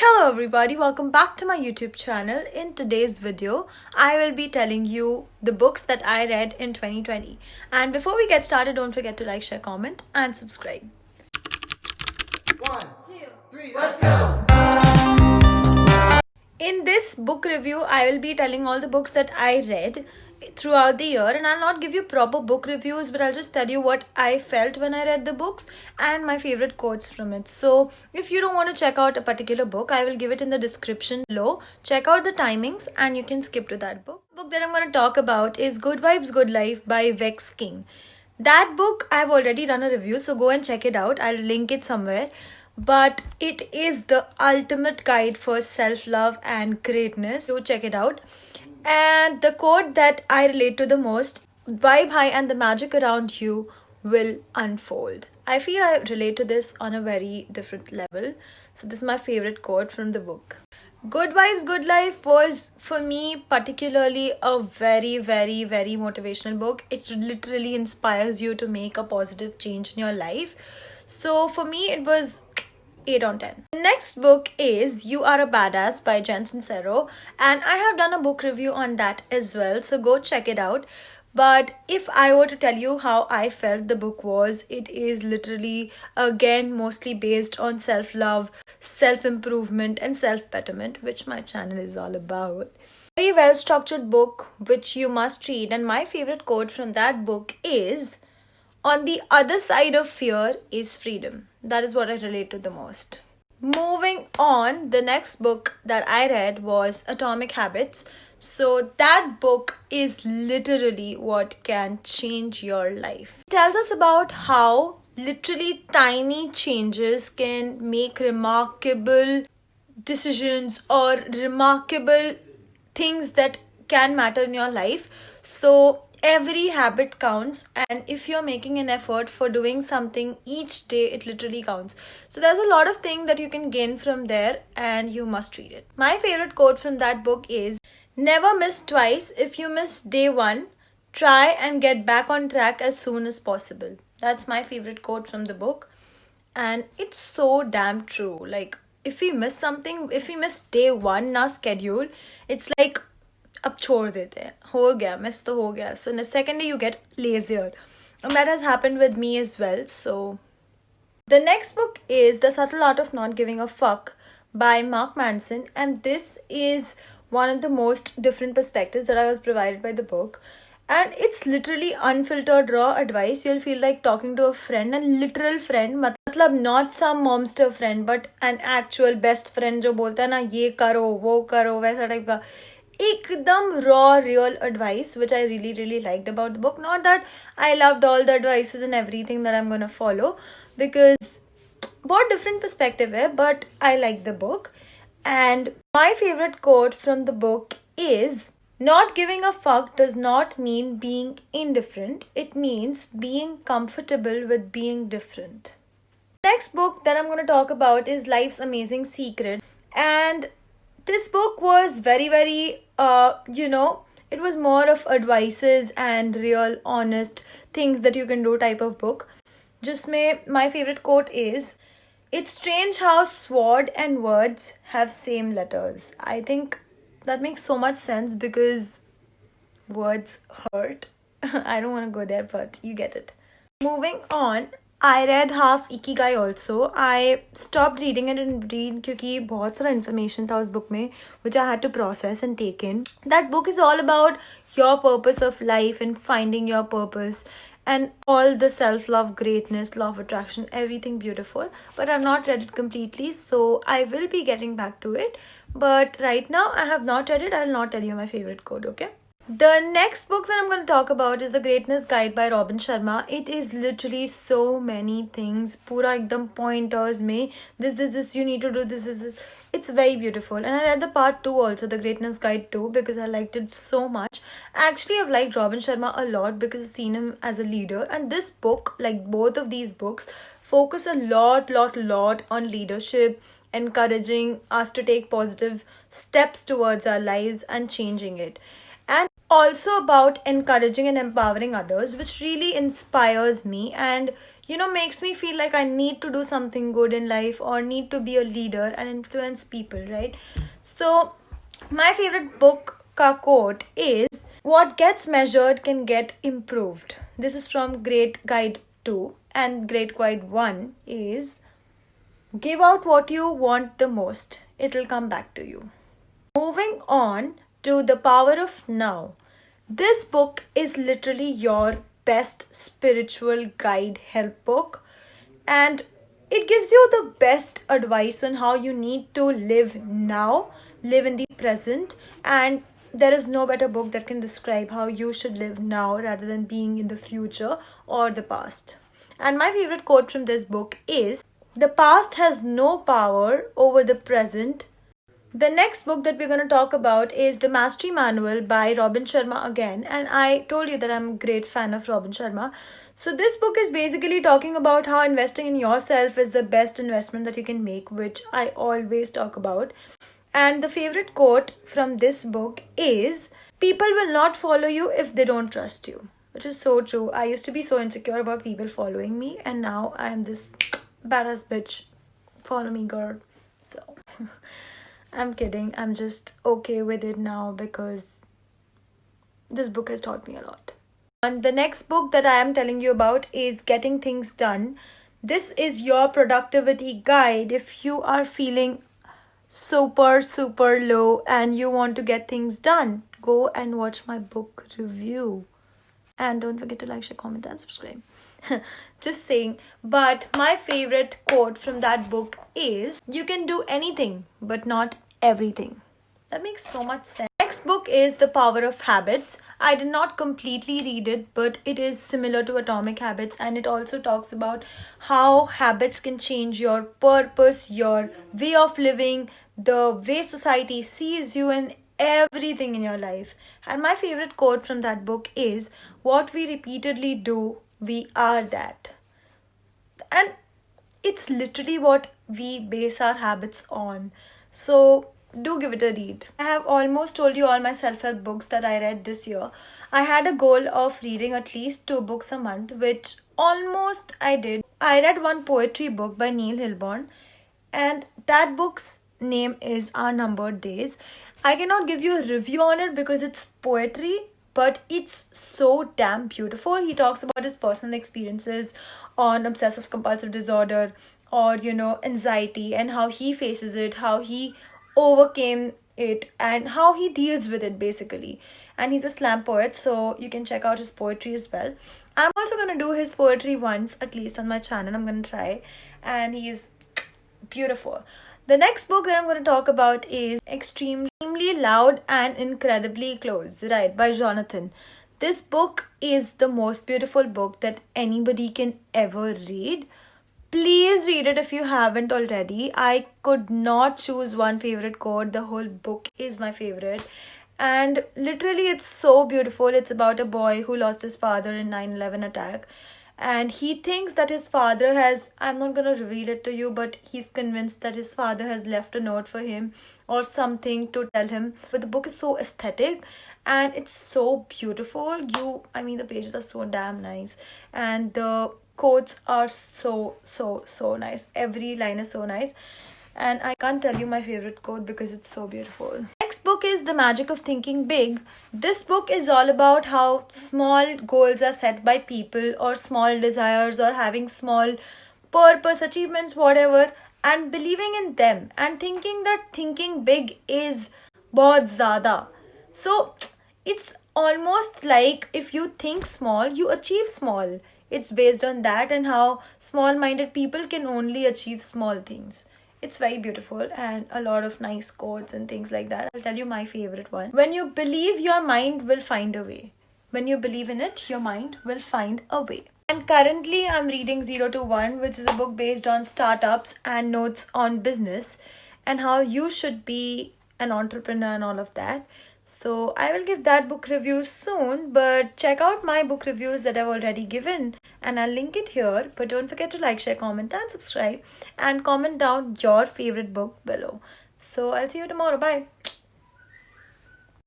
Hello everybody, welcome back to my YouTube channel. In today's video, I will be telling you the books that I read in 2020. And before we get started, don't forget to like, share, comment and subscribe. 1, 2, 3, let's go! In this book review, I will be telling all the books that I read throughout the year, and I'll not give you proper book reviews, but I'll just tell you what I felt when I read the books and my favorite quotes from it. So if you don't want to check out a particular book, I will give it in the description below. Check out the timings and you can skip to that book. The book that I'm going to talk about is Good Vibes Good Life by Vex King. That book I've already done a review, so go and check it out. I'll link it somewhere. But it is the ultimate guide for self-love and greatness. So check it out. And the quote that I relate to the most: vibe high and the magic around you will unfold. I feel I relate to this on a very different level. So this is my favorite quote from the book. Good Vibes Good Life was for me particularly a very motivational book. It literally inspires you to make a positive change in your life. So for me it was 8 on 10. The next book is You Are a Badass by Jen Sincero, and I have done a book review on that as well, so go check it out. But if I were to tell you how I felt the book was, it is literally again mostly based on self-love, self-improvement and self-betterment, which my channel is all about. Very well structured book which you must read, and my favorite quote from that book is, on the other side of fear is freedom. That is what I relate to the most. Moving on, the next book that I read was Atomic Habits. So that book is literally what can change your life. It tells us about how literally tiny changes can make remarkable decisions or remarkable things that can matter in your life. So every habit counts, and if you're making an effort for doing something each day, it literally counts. So there's a lot of things that you can gain from there, and you must read it. My favorite quote from that book is, never miss twice. If you miss day one, try and get back on track as soon as possible. That's my favorite quote from the book, and it's so damn true. Like, if we miss something, if we miss day one in our schedule, it's like, अब छोड़ देते हैं, हो गया, miss तो हो गया. So in the second day you get lazier, and that has happened with me as well. So the next book is The Subtle Art of Not Giving a Fuck by Mark Manson, and this is one of the most different perspectives that I was provided by the book. And it's literally unfiltered raw advice. You'll feel like talking to a friend, and literal friend, मतलब not some momster friend, but an actual best friend जो बोलता है ना ये करो वो करो वैसा टाइप का एकदम raw real advice, which I really liked about the book. Not that I loved all the advices and everything that I'm gonna follow, because बहुत different perspective है, but I like the book. And my favorite quote from the book is, not giving a fuck does not mean being indifferent. It means being comfortable with being different. Next book that I'm going to talk about is Life's Amazing Secret. And this book was very it was more of advices and real honest things that you can do type of book. Jisme my favorite quote is, it's strange how sword and words have same letters. I think that makes so much sense because words hurt. I don't want to go there, but you get it. Moving on, I read half Ikigai also. I stopped reading it and read क्योंकि बहुत सारा information था उस book में which I had to process and take in. That book is all about your purpose of life and finding your purpose and all the self-love, greatness, law of attraction, everything beautiful. But I've not read it completely, so I will be getting back to it. But right now I have not read it. I will not tell you my favorite quote, okay? The next book that I'm going to talk about is The Greatness Guide by Robin Sharma. It is literally so many things. Pura ekdam pointers mein. This, you need to do this. It's very beautiful. And I read the part 2 also, The Greatness Guide 2, because I liked it so much. Actually, I've liked Robin Sharma a lot because I've seen him as a leader. And this book, like both of these books, focus a lot on leadership, encouraging us to take positive steps towards our lives and changing it. And also about encouraging and empowering others, which really inspires me. And makes me feel like I need to do something good in life or need to be a leader and influence people, right? So, my favorite book ka quote is, what gets measured can get improved. This is from Great Guide 2, and Great Guide 1 is, give out what you want the most, it'll come back to you. Moving on to The Power of Now. This book is literally your best spiritual guide help book, and it gives you the best advice on how you need to live now, live in the present, and there is no better book that can describe how you should live now rather than being in the future or the past. And my favorite quote from this book is, the past has no power over the present. The next book that we're going to talk about is The Mastery Manual by Robin Sharma again. And I told you that I'm a great fan of Robin Sharma. So this book is basically talking about how investing in yourself is the best investment that you can make, which I always talk about. And the favorite quote from this book is, people will not follow you if they don't trust you. Which is so true. I used to be so insecure about people following me, and now I am this badass bitch. Follow me, girl. So I'm kidding. I'm just okay with it now because this book has taught me a lot. And the next book that I am telling you about is Getting Things Done. This is your productivity guide if you are feeling super low and you want to get things done. Go and watch my book review. And don't forget to like, share, comment, and subscribe. Just saying. But my favorite quote from that book is, you can do anything, but not everything. That makes so much sense. Next book is The Power of Habits. I did not completely read it, but it is similar to Atomic Habits, and it also talks about how habits can change your purpose, your way of living, the way society sees you, and everything in your life. And my favorite quote from that book is, what we repeatedly do, we are that. And it's literally what we base our habits on. So do give it a read. I have almost told you all my self-help books that I read this year. I had a goal of reading at least 2 books a month, which almost I did. I read one poetry book by Neil Hilborn, and that book's name is Our Numbered Days. I cannot give you a review on it because it's poetry, but it's so damn beautiful. He talks about his personal experiences on obsessive compulsive disorder or, anxiety, and how he faces it, how he overcame it, and how he deals with it basically. And he's a slam poet, so you can check out his poetry as well. I'm also going to do his poetry once, at least on my channel. I'm going to try. And he's beautiful. The next book that I'm going to talk about is Extremely Loud and Incredibly Close, right, by Jonathan. This book is the most beautiful book that anybody can ever read. Please read it if you haven't already. I could not choose one favorite quote. The whole book is my favorite. And literally, it's so beautiful. It's about a boy who lost his father in 9/11 attack. And he thinks that his father has, I'm not going to reveal it to you, but he's convinced that his father has left a note for him or something to tell him. But the book is so aesthetic and it's so beautiful. The pages are so damn nice. And the quotes are so nice. Every line is so nice. And I can't tell you my favorite quote because it's so beautiful. Next book is The Magic of Thinking Big. This book is all about how small goals are set by people, or small desires, or having small purpose, achievements, whatever, and believing in them and thinking that thinking big is bahut zyada. So it's almost like if you think small, you achieve small. It's based on that and how small-minded people can only achieve small things. It's very beautiful and a lot of nice quotes and things like that. I'll tell you my favorite one. When you believe, your mind will find a way. When you believe in it, your mind will find a way. And currently I'm reading 0 to 1, which is a book based on startups and notes on business and how you should be an entrepreneur and all of that. So I will give that book review soon, but check out my book reviews that I've already given and I'll link it here. But don't forget to like, share, comment and subscribe, and comment down your favorite book below. So I'll see you tomorrow. Bye.